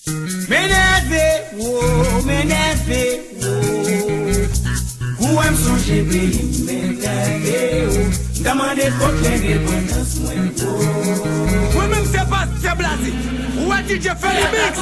M'énervé, où aime son chébé, m'énervé, demandez pour l'indépendance, moi même c'est pas c'est blasé. Où a DJ fait le mix?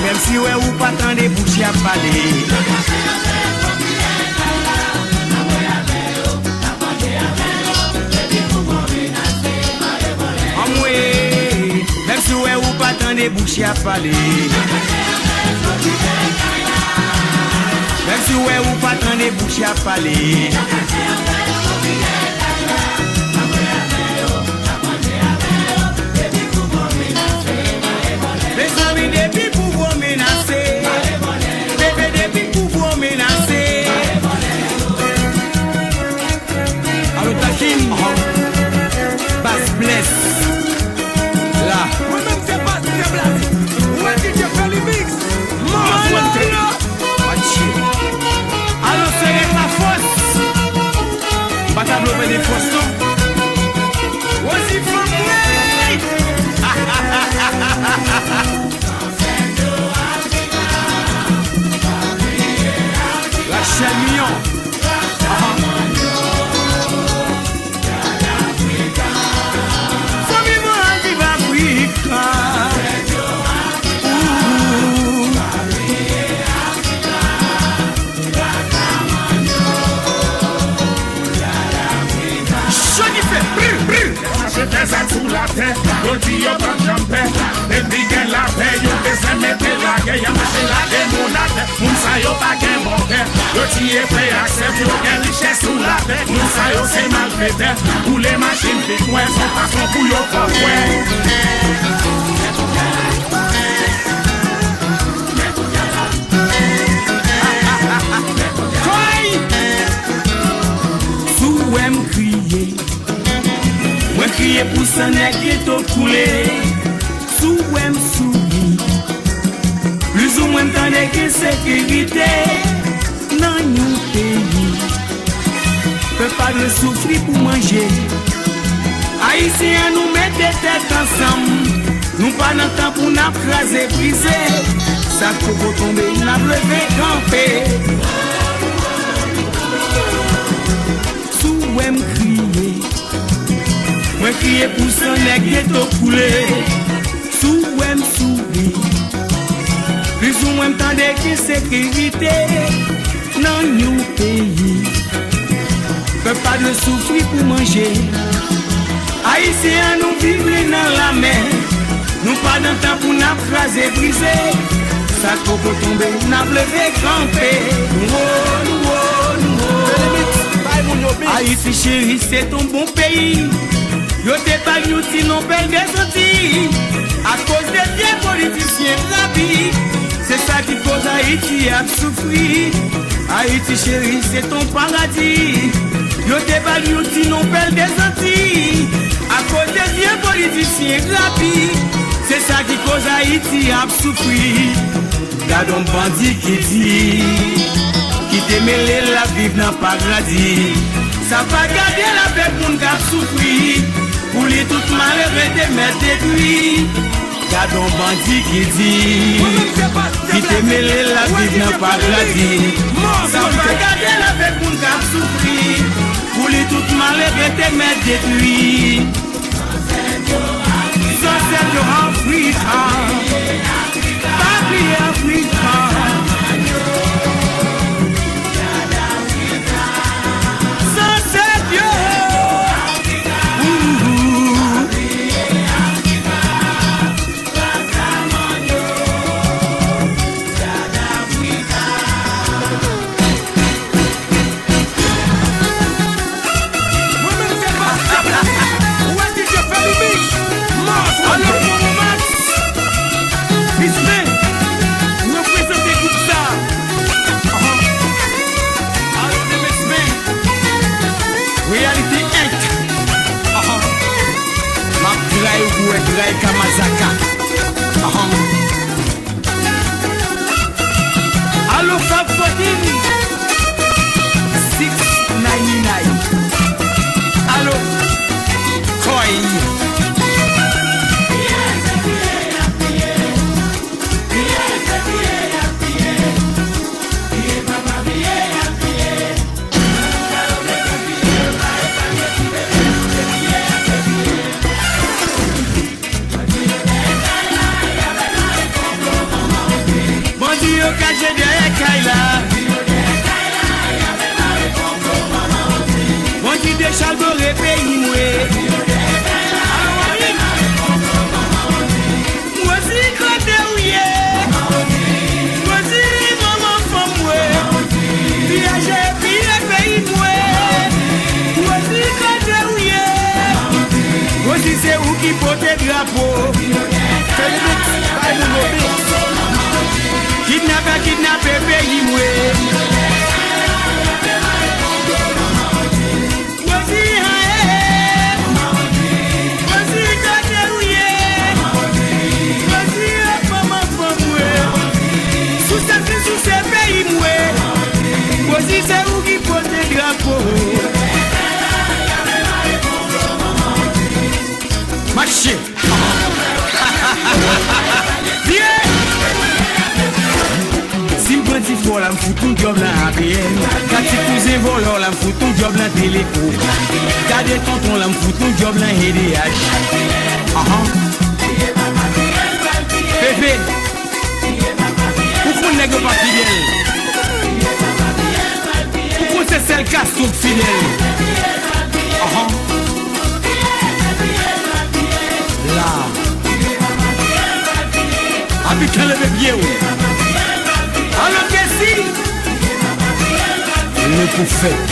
Même si ouais ou pas tant de bouches à parler. Même si ouais ou pas tant de bouches à parler. Même si ouais ou pas tant de bouches à parler. Mes amis depuis pour vous menacer. Bébé depuis pour vous menacer. Allo Takim, Bass Bless. Là. Moi-même c'est pas c'est blasé. Où a DJ fait le mix? Allo c'est la force. Pas tableau des forces non. What's it from me? La Chamion. Famille moi vive Africa. Choni fait brr. Je fais sous la terre, yo dit yo pas jamper. Les bigues la paix, yo besoin mettre la guerre, y'a marché la démonade. Moun sa yo pas qu'un bon père. Yo dit fait accepte, yo gagne richesse sous la terre. Moun sa yo c'est malfaiteur. Pour les machines fait quoi, son façon pour yo faire Moi crier pour ça n'est que coulé. Sous ouem souri. Plus ou moins tant que sécurité dans nos pays. Peut pas de souffrir pour manger. Haïtiens nous mettent des têtes ensemble. Nous pas dans temps pour nous craser, briser. Ça peut tomber, n'a levé camper. Sous ouem crier. Moi crier pour ça n'est ghetto coulé. Sous ouem souri. Plus ou moins temps de sécurité dans nos pays. Peut pas de souffrir pour manger. Haïtiens nous vivons dans la mer. Nous pas dans temps pour nous craser, briser. Ça peut tomber, n'a levé camper. Haïti chéri, c'est ton bon pays. Yo t'es pas nous si non belle des Antilles. À cause des vieux politiciens la vie. C'est ça qui cause Haïti à souffrir. Haïti chéri, c'est ton paradis. Yo t'es pas nous si non belle des Antilles. À chien rapide. C'est ça qui cause Haïti à souffrir. Gardons un bandit qui dit, qui te mêlé la vie dans pas gradie. Ça va garder la paix pour nous souffrir. Pour les tout malheureux de mettre détruit. Gardons un bandit qui dit, qui te mêlé la vie dans pas gradie. Ça va garder la paix pour nous souffrir. Pour les tout malheureux de mettre détruit. Sunset your Africa, Papi Africa. Sunset your Kamazaka. Allo Fab 14 699. Allo Coin. Caché derrière Kaila. Mon Dieu de Chalboré pays moué. Moi si côté ouillé. Moi si maman femme moué. Viager pays moué. Moi si côté ouillé. Moi si c'est où qui porte drapeau. Kidnappé pays moué. Voici haé. Voici katerouye. Voici maman famoué. Sous ces pays moué. Voici c'est où qui porte le drapeau. Marché. Si fort la m'fout tout job là APN. Quand tu cousin voleur la m'fout tout job là téléco. Quand des tontons la m'fout tout job là EDH. Pépé. Pourquoi n'est-ce pas fidèle? Pourquoi c'est celle qui a tout fidèle? Là. Habitant le bien. Alors que si le prophète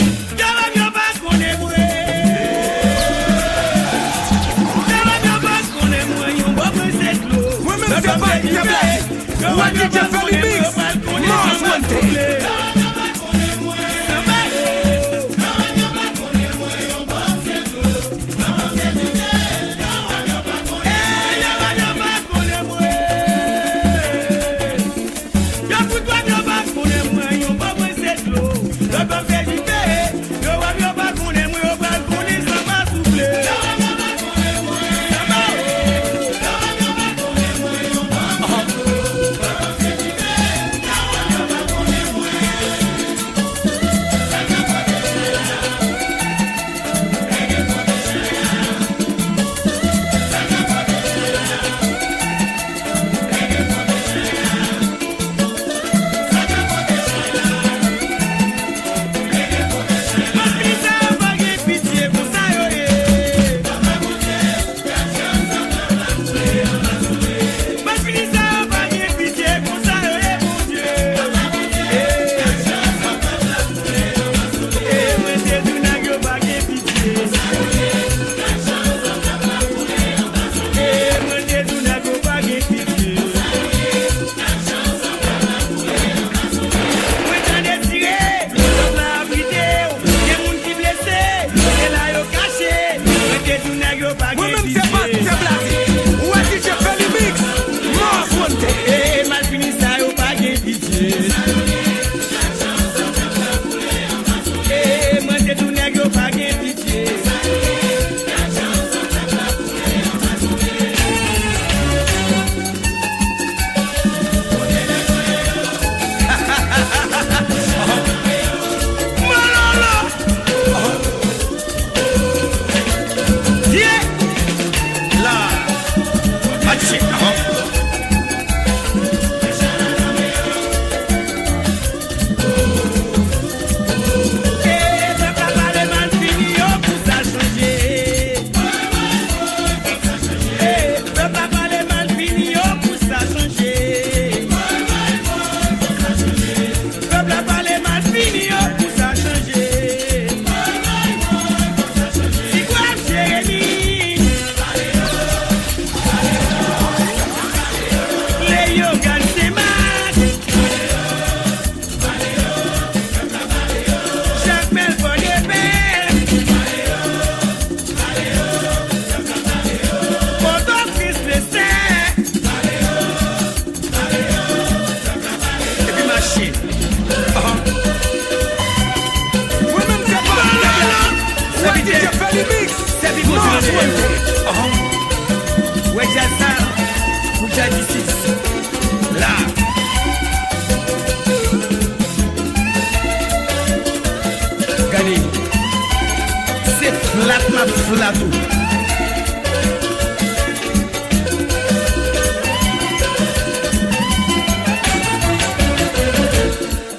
sous la tour.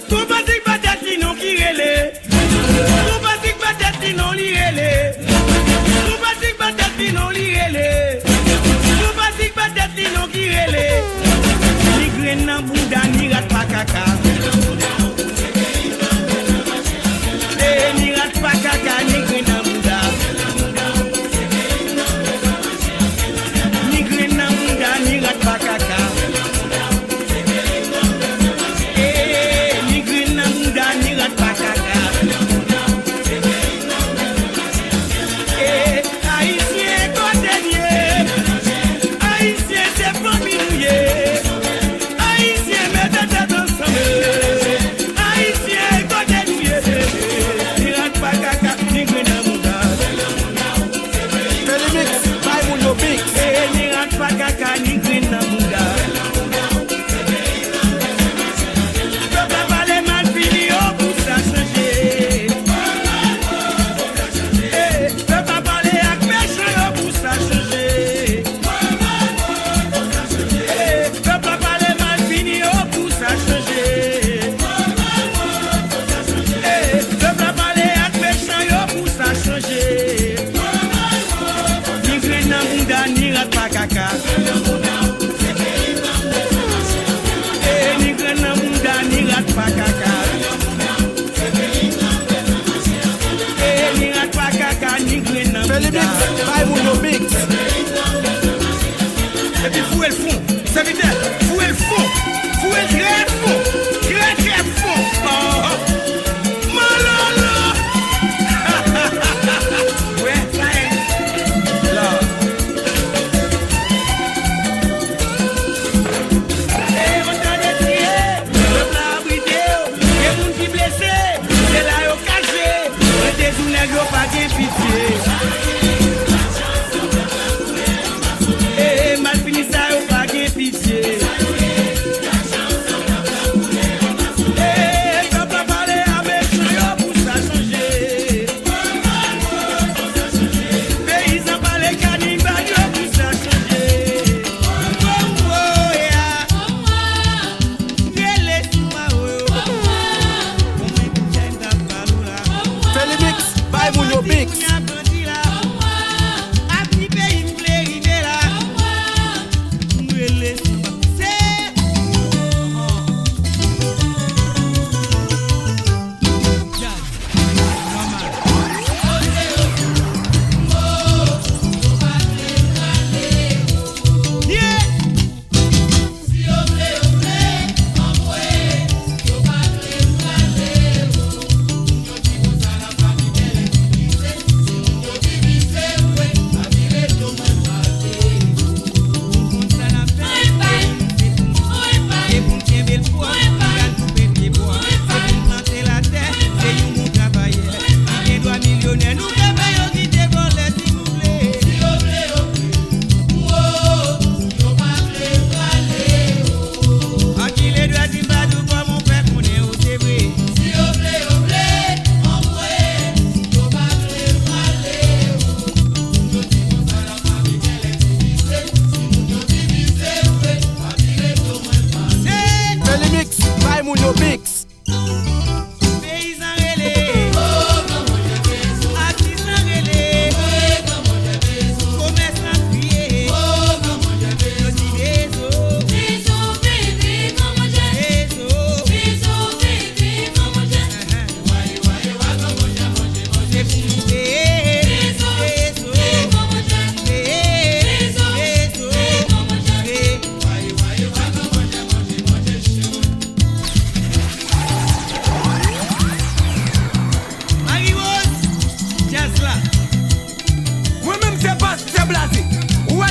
Tout basique peut-être li non qui relè. Tout basique peut-être li non li relè. Tout basique peut-être li non li relè. Tout basique peut-être li non qui relè. Ni graine nan bouda ni rat pa kaka. Ni rat pa kaka ni graine nan bouda. Ni graine nan bouda ni rat pa kaka. Et puis fouet le fond, ça veut dire fouet le fond, fouet le très fond, très fond. Oh, malala. Ouais, ça est. Là. Et on t'a détrié, le plat abrité, et moun qui blessé, c'est là yo caché, et des sous nègres pas de pitié.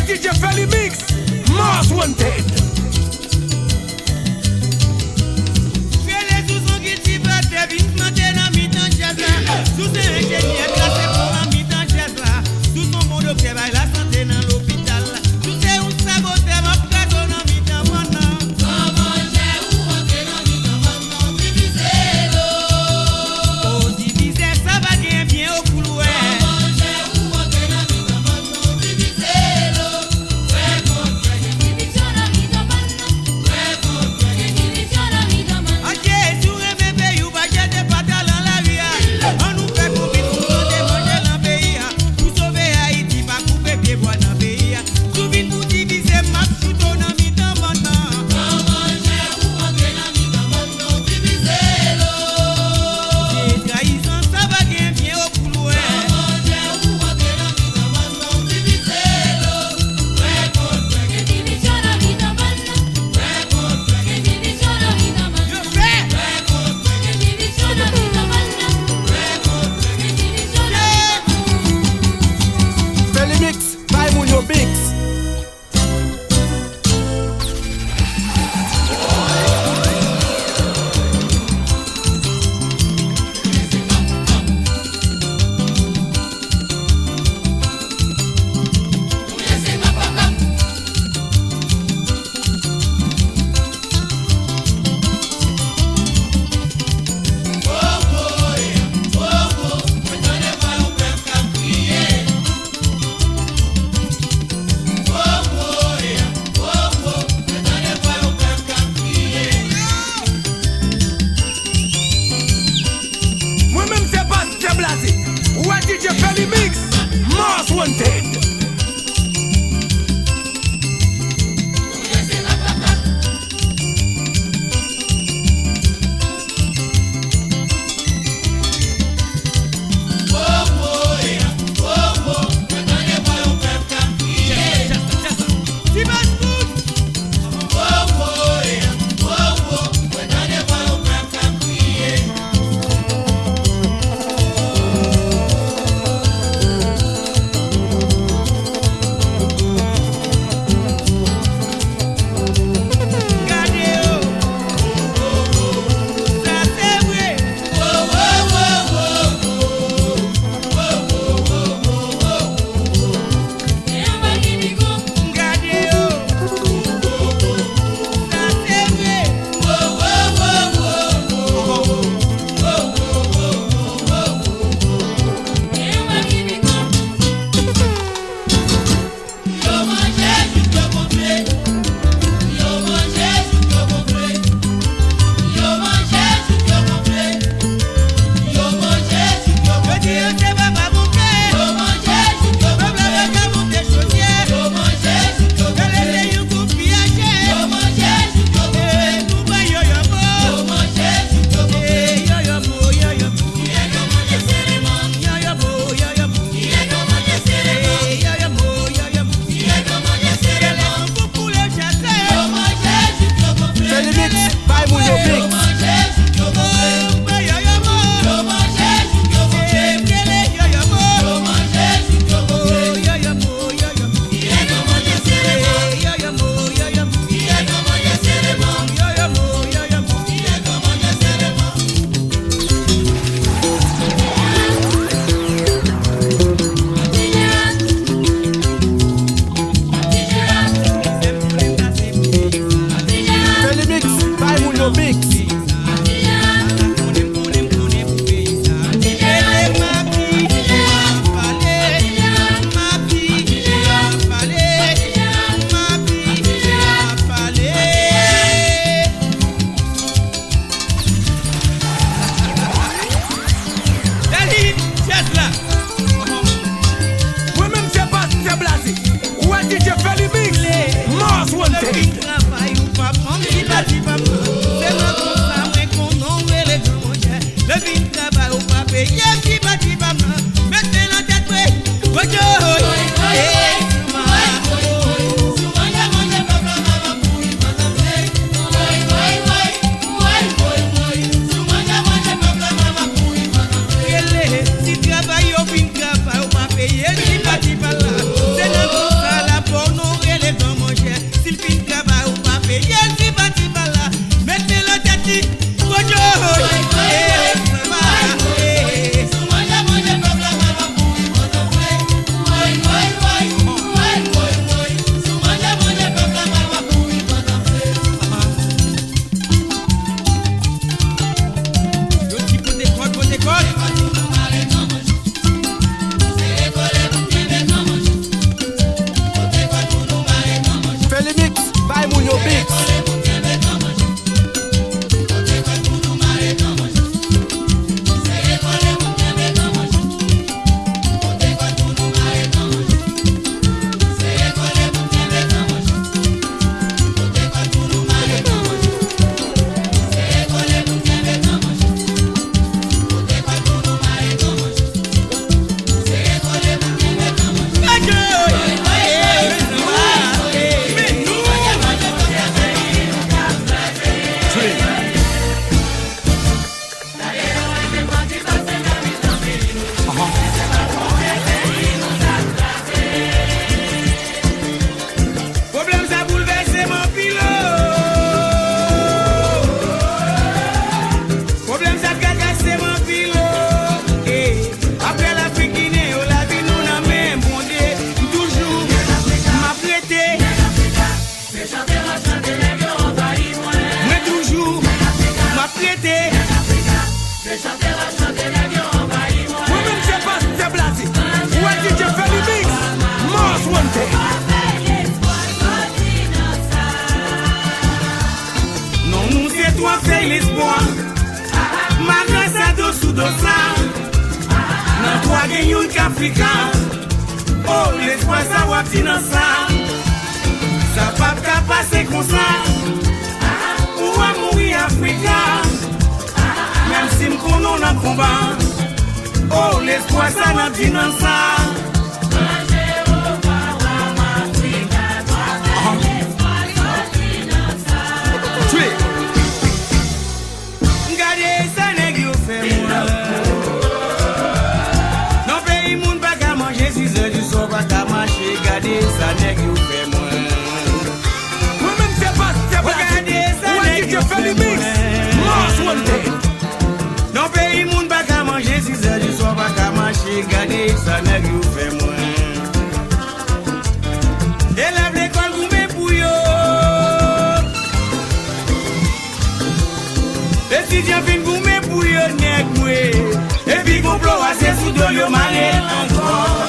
DJ Feli Mix, Most Wanted. Africa. Oh, l'espoir ça va dans ça. Ça va pas passer comme ça. Ou va mourir Africa. Même si m'con on a combat. Oh, l'espoir ça va dans ça. Regardez ça nèg yo fait moi. Moi-même c'est pas Regardez ça nèg yo fait le mix. Mars one day. Non pays moun pas qu'à manger 6 heures du soir pas qu'à marcher. Regardez ça nèg yo fait moi. Élève l'école goumé pour yo. Étudiant fin goumé pour yo nèg moi. Et puis complot assez sous de yo maré encore.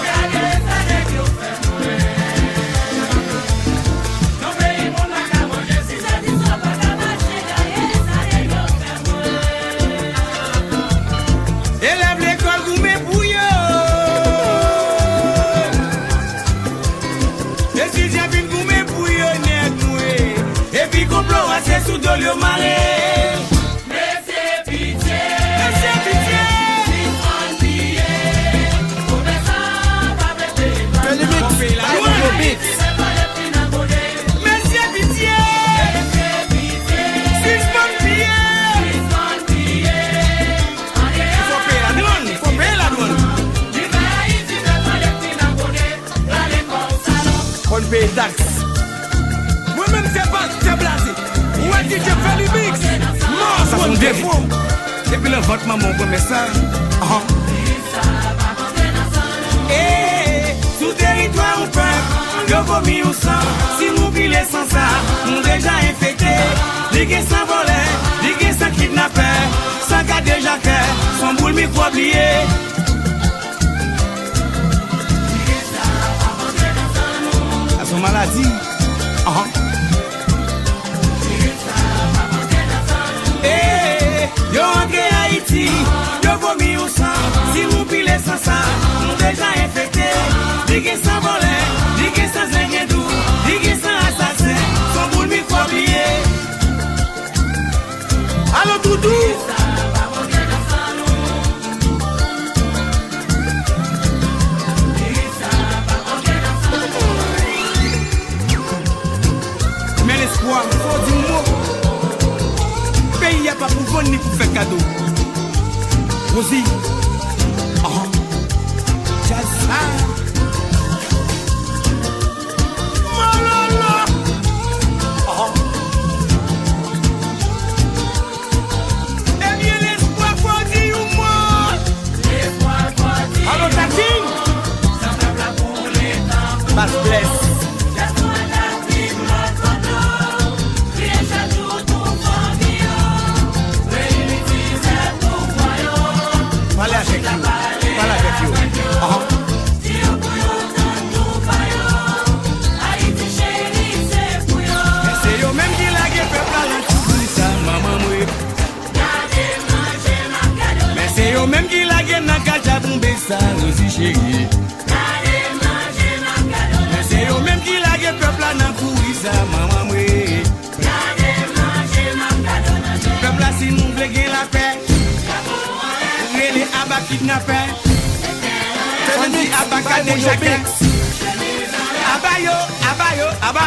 C'est sous de l'eau marée. Mais c'est pitié. Mais c'est pitié. Mais c'est pitié. Il faut payer la douane. On paye taxe. Moi-même c'est pas blasé. Ouais, DJ fait le mix. Ça fait un défaut. Et puis le vote maman pour message. Sous territoire on peut. Yo vomi ou sang. Si nous pilez sans ça, nous déjà infecté. Ligue sans voler, ligue sans kidnapper. Sans cas déjà cœur, sans boule micro oublié. À son maladie. Yo entre Haïti, yo vomi ou sang. Si vous pilez sans ça, nous déjà infecté. Ligue sans voler, ligue sans zéguedou, ligue sans assassin, sans boule micro oublié. Allô Doudou. Mais l'espoir, faut du mot. Pays y'a pas pour vendre ni pour faire cadeau. Rosie. Jazza. Malala. Eh bien l'espoir faut dire ou moi. L'espoir faut dire. Allô Tatine. Ça me plaît pour les temps. Basse blesse. Parlez avec you. Parlez avec you. C'est yo même qui la gueule peuple à ça, maman moi. Mais c'est yo même qui la gueule n'a qu'à tomber ça, aussi chérie. Mais c'est yo même qui la gueule peuple à n'a courir ça, maman moi. Peuple là si nous voulons gagner la paix. Les abats kidnappés. On dit abats cadés chacun. Abba yo, abba.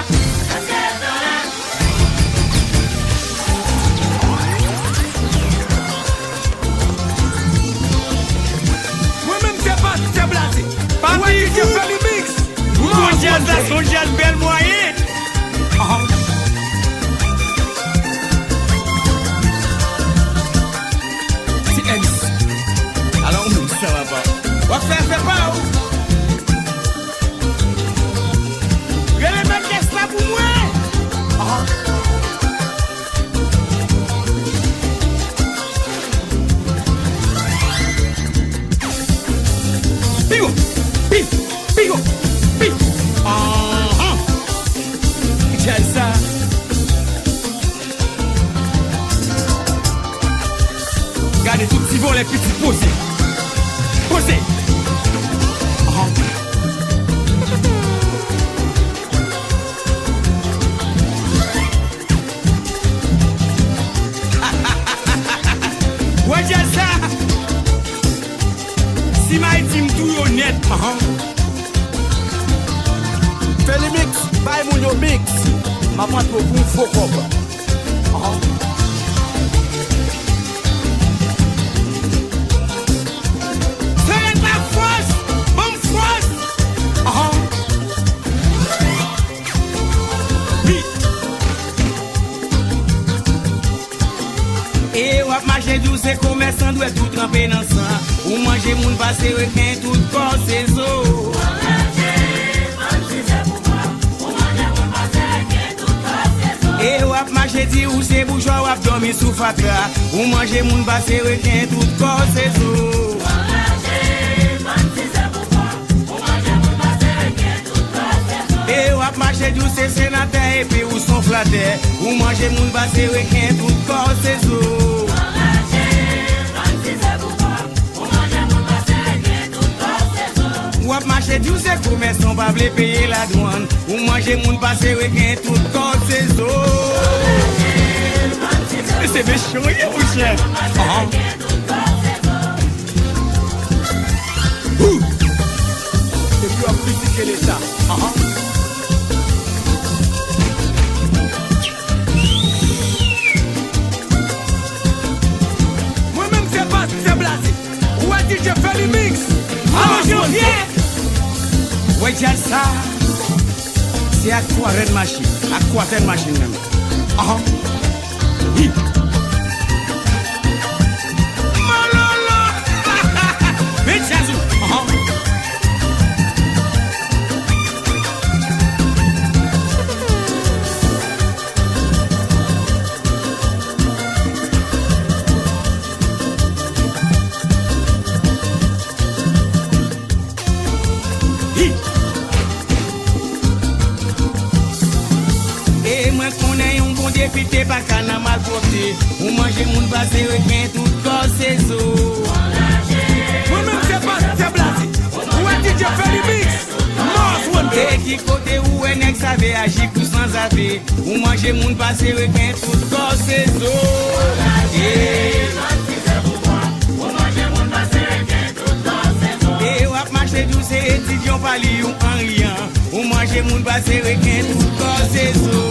Moi-même c'est pas blasé. Pas ouais, DJ fait le mix. Son jazz bel moyen. Alors nous ça va pas. On va faire pas où? Je vais les mettre là pour moi. Pigo. Jazza. Regardez tout petit vol les petits posés. Fais les mix, bye mon yo mix. Ma patte pour vous, faux cop. C'est la force, bonne force. Et wap marcher douce, c'est commerçant doit tout tremper dans sang. Ou manger moun passer requin tout corps ses os. Et wap marcher di ou c'est bourgeois wap dormi sous fatra. Ou manger moun passer requin tout corps ses os. Et wap marcher douce, c'est sénateur et puis ou son flatteur. Ou manger moun passer requin tout corps ses os. Wap marcher du c'est commerçant pas vle payer la douane. Ou manger moun passer requin tout corps ses os. C'est méchant, il est cher. Et puis on critiquer l'État. Moi-même c'est pas, c'est blasé. Ou a dit je fais le mix. Alors je viens. Ouais, j'ai ça. C'est à quoi une machine? À quoi une machine même? Malolo. Mais Jazou. Pité pas qu'un mal porté. Ou manger moun basé requin tout corps ses os. Moi-même c'est pas, c'est blasé. Ou a dit je fais le mix. Et qui côté où un ex avait agi pour sans avis. Ou manger moun basé requin tout corps ses os. Et ou a marché douce étudiant pas li ou en rien. Ou manger moun basé requin tout corps ses os.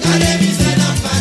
Gade mi se nan pa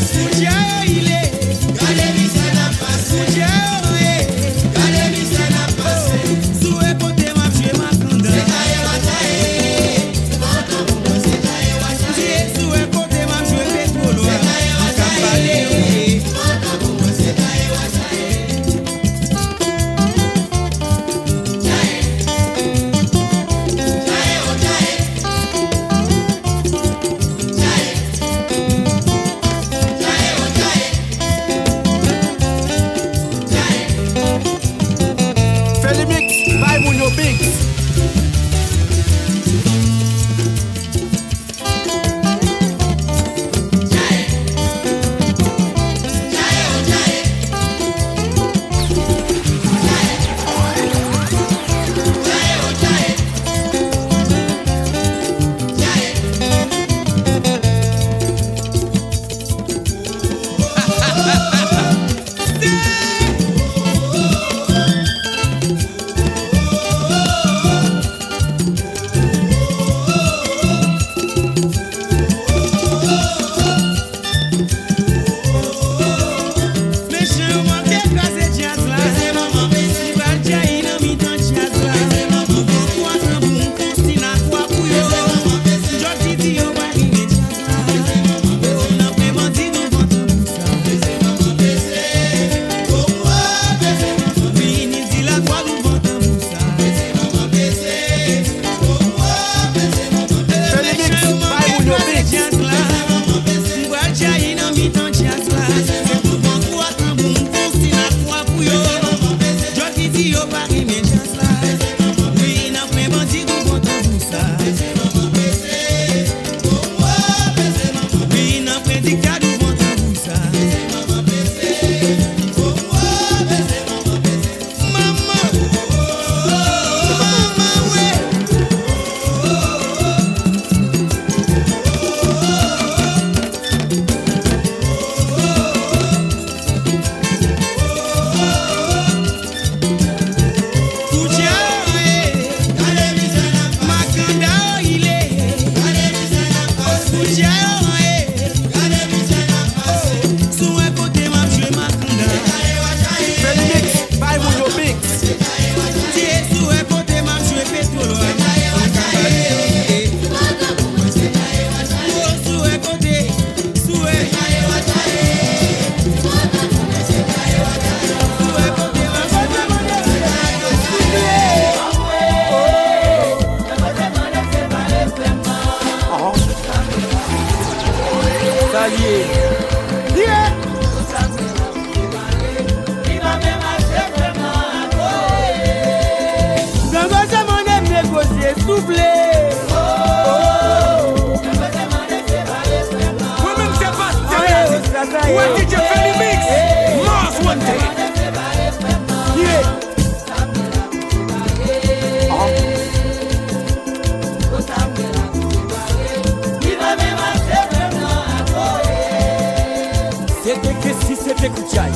Écoutez Koutiaï.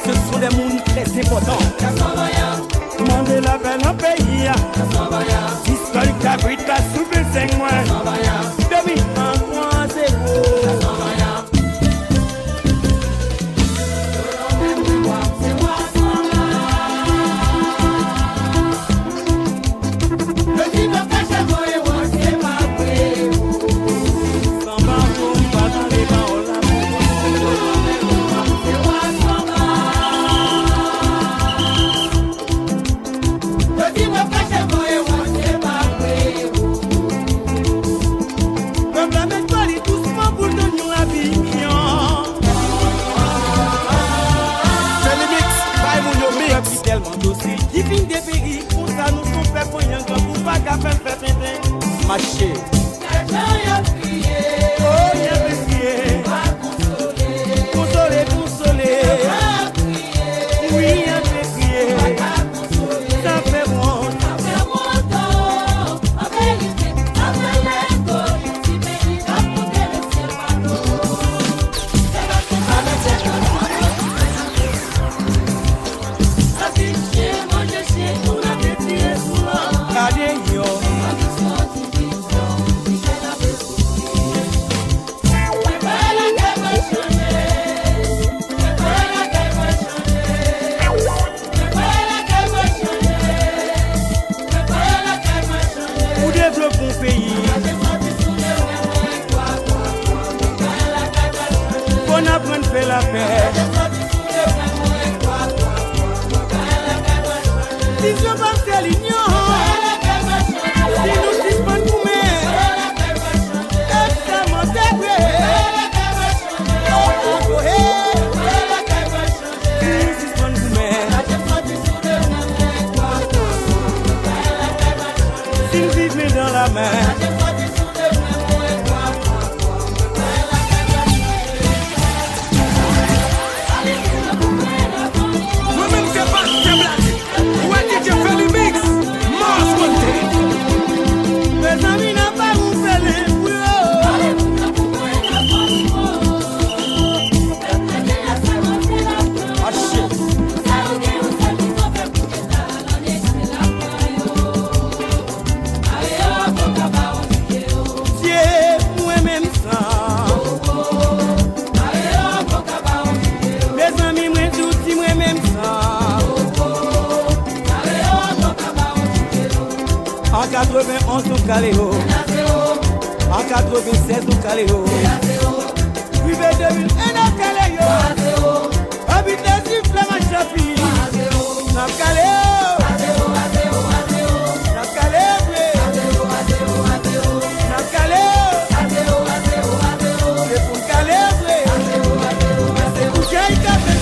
Ce sont des mondes très importants. Demandez la peine en pays. Historique abrite la soupe 5 mois. Demi en 3-0. Marcher. Oh, il y a prié. Consoler, consoler. Oui, il y a prié. Ça fait bon. La paix. Si je pense à l'union, si nous suspendons pour extrêmement dégré. Oh, oh, hey. Si nous suspendons pour si nous vivons dans la mer. En 91 nous caléo, en 96 nous caléo, privé 2001 nous caléo, habité sur Flamme Chapi, nous caléo, nous caléo, nous caléo, c'est pour caléo, c'est pour qu'il y ait café.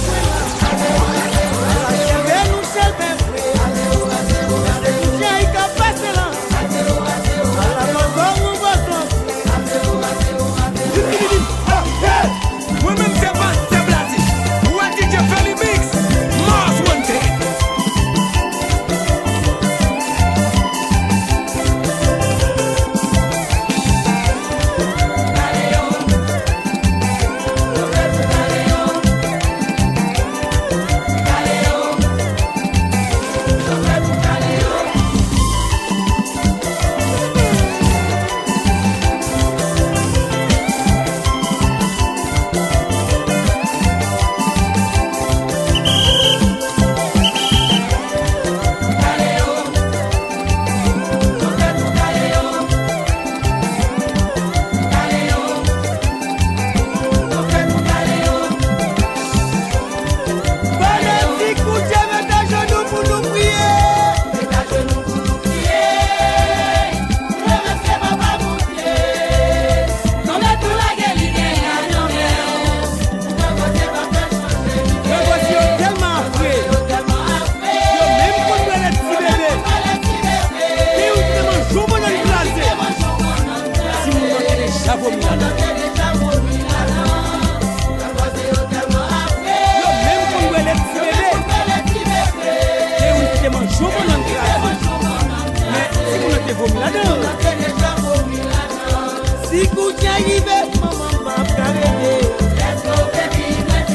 Si Koutiaï arrive, maman va carrer. Let's go baby, let's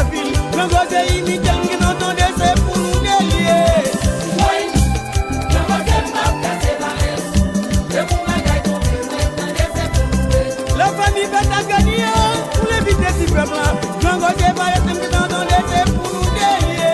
la ville. L'angoisse est immédiate, qui n'entendait, c'est pour nous délier. La famille va ta gagner pour l'éviter si peuple là. L'angoisse est pas qui n'entendait, c'est pour nous délier.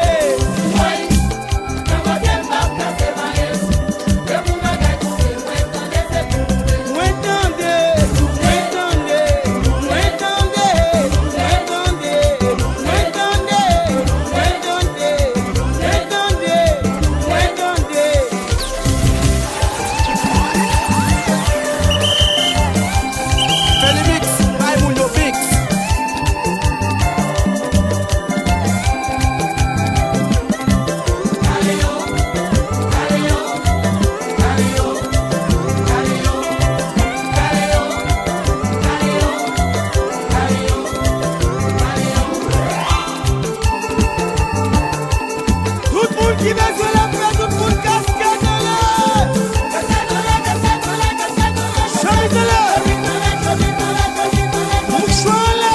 Qui va sur la place de pour cascade là. Chantez-le. Mouchoir là.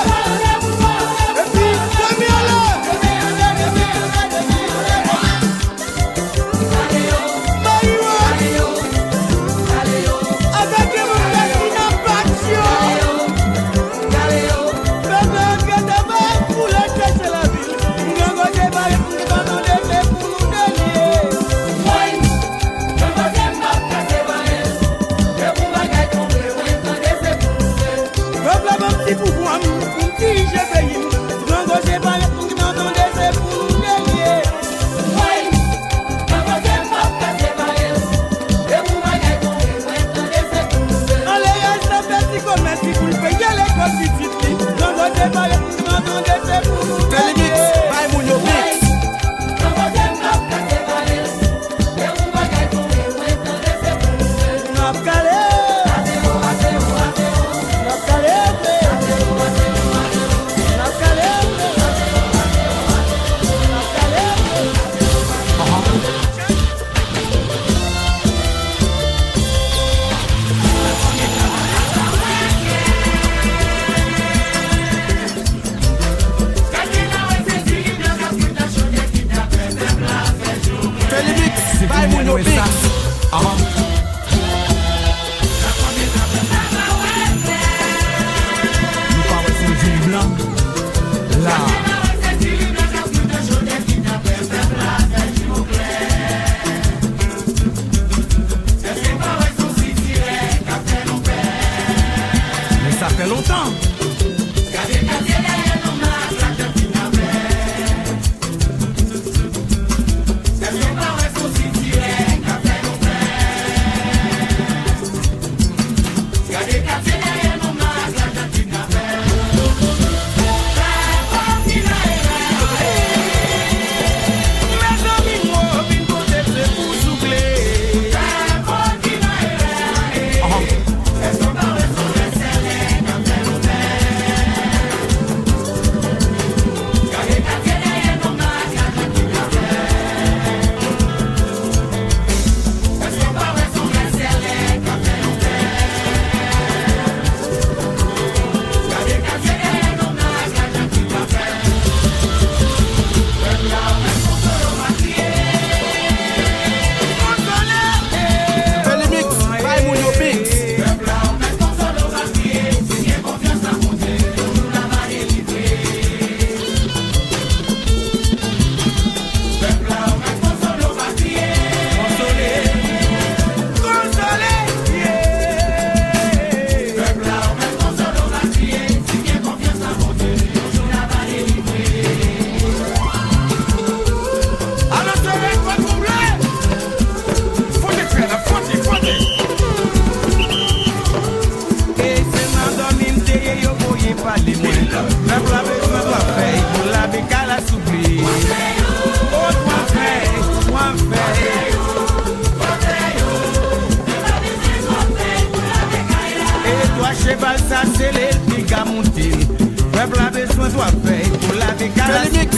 Et puis Damien là. Maïwa. Avec mon casina patio. Maintenant que d'abord pour la casse la ville. Nous avons débarqué pour nous donner des pour si pour moi, pour qui j'ai payé, non, j'ai pas les pour qui n'entendait, c'est pour nous délier. Allez, ça fait si comme merci pour le payer les constituts. Non, j'ai pas les pour qui n'entendait, c'est pour nous délier. Ça fait longtemps. cheval ça c'est les pics à monter. Peuple a besoin de faire pour la vie qu'à la mix.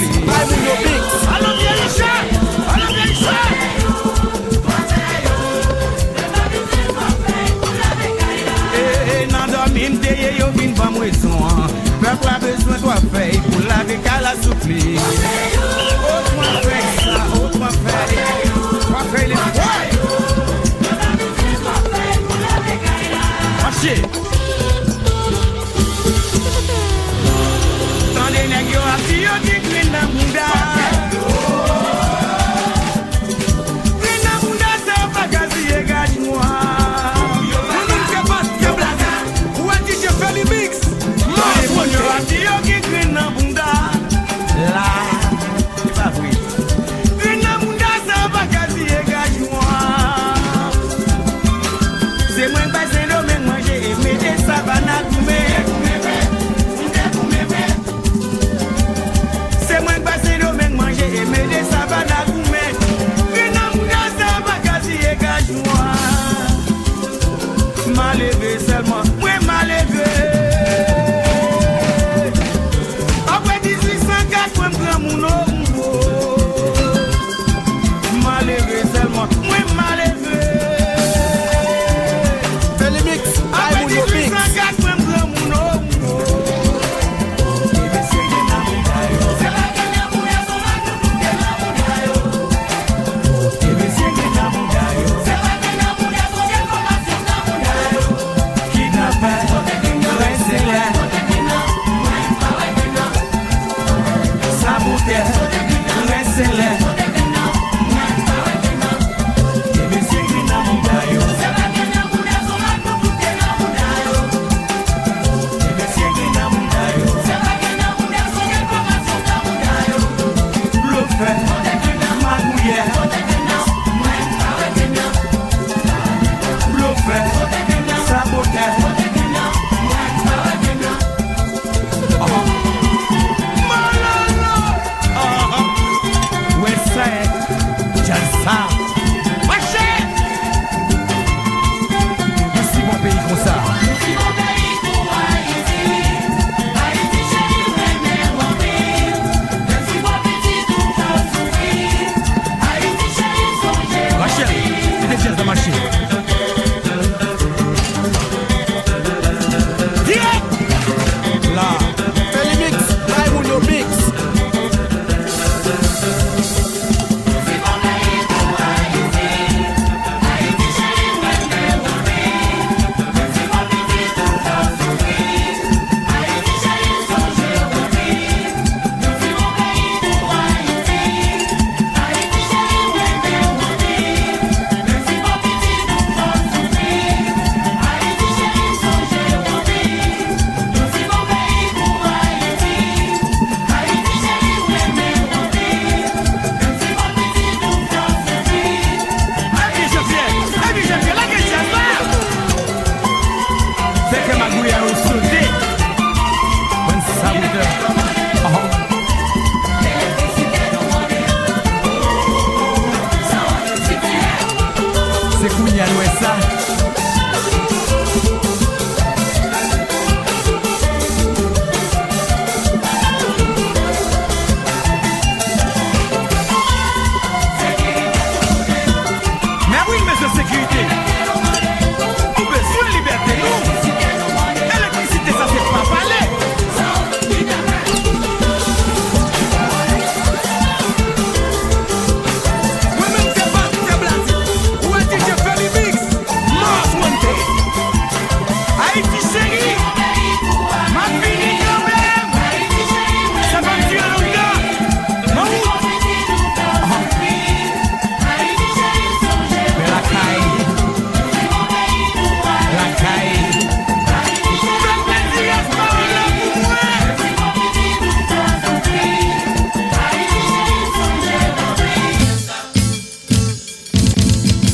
Allons bien les chats, allons bien les chats. Et nan dormim de yo vin pas moisson. Peuple a besoin de faire pour la vie que qu'à la souffler. Autrement fait ça, autrement fait. Pas fait les marchez. Dans les nègres à fille qui crient dans le monde. Crient dans le monde, ça va gazer, regarde-moi. On ne sait pas ce que blague. Où est-ce que je fais les mix? Moi, je fille qui crient dans le monde. Là, c'est pas vrai. Crient dans le monde, ça va gazer, regarde-moi. C'est moi qui passe le domaine, moi j'ai aimé des savanes à coumer. C'est moi qui passe le domaine, moi j'ai aimé des savanes à coumer. Renamouda, ça va quasi égageois. Mal élevé seulement, moi mal élevé. Après 1804, moi je prends mon nom. Mal élevé seulement, moi mal élevé.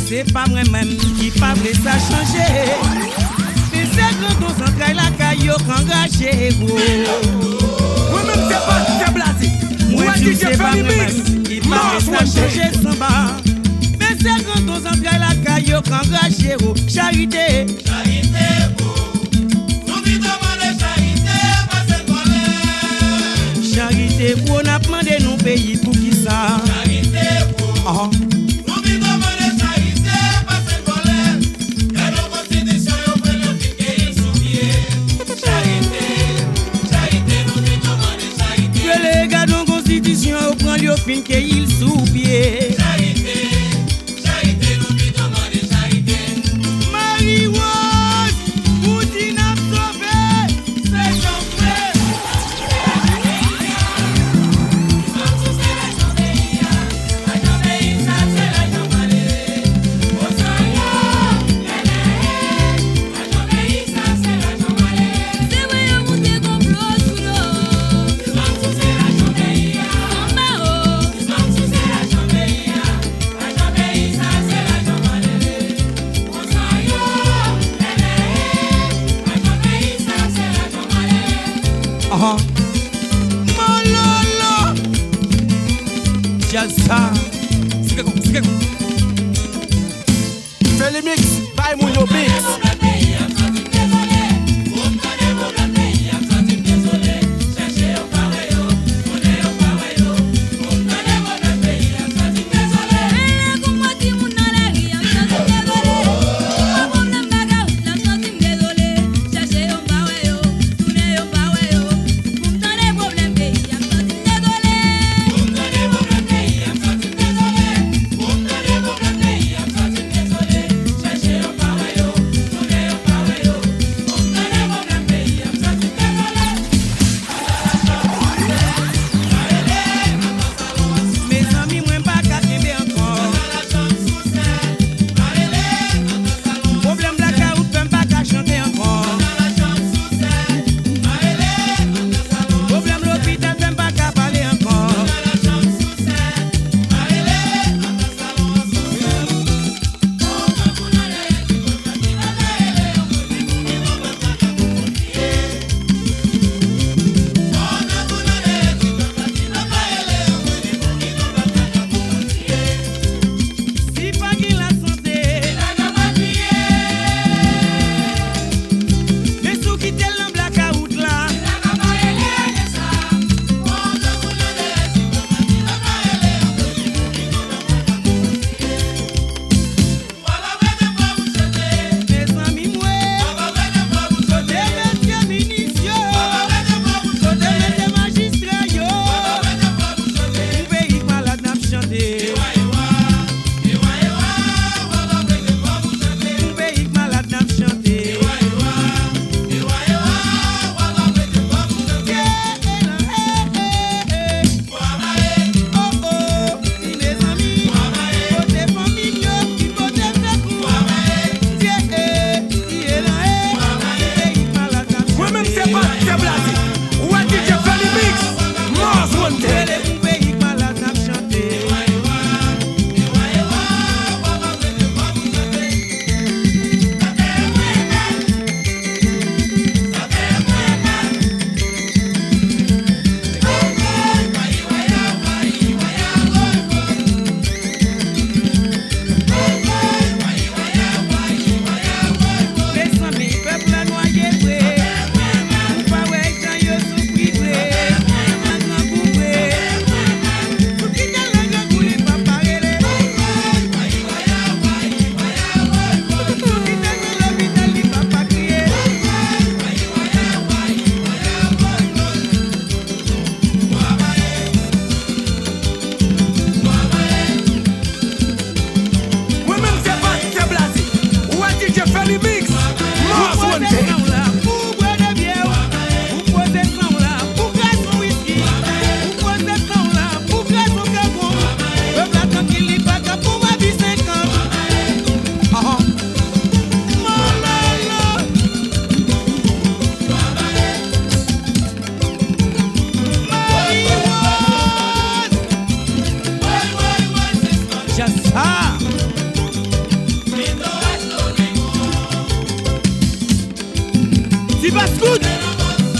C'est pas moi-même qui parle ça changer. Mais c'est quand on s'entraille la caillou engagé. Moi-même c'est pas c'est blasé. Moi je sais pas moi-même qui parle ça changer sans bas. Mais c'est quand on s'entraille la caillou engagé. Charité. Charité nous vite demander charité pas cette colère. Charité pour on a demandé nos pays pour qui ça. Charité pour fin que il sous pied. Charité, n'oublie de demander charité. Marie-Rose, Poutine a sauvé, c'est Jean-Pierre. Malala Jalsa Sikeko Felimix, by Mouyo Bix.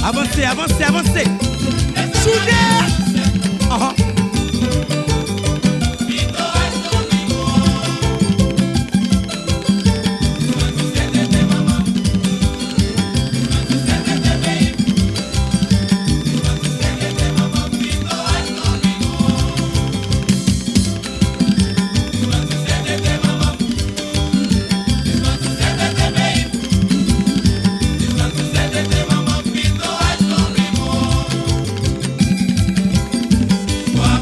Avancez, avancez, avancez. Soudez. Wow.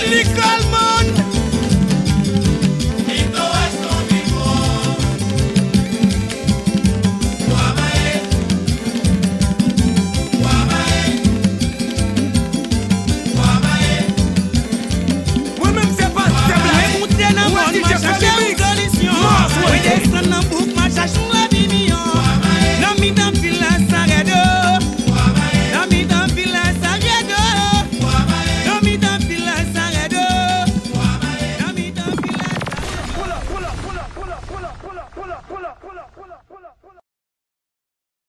L'école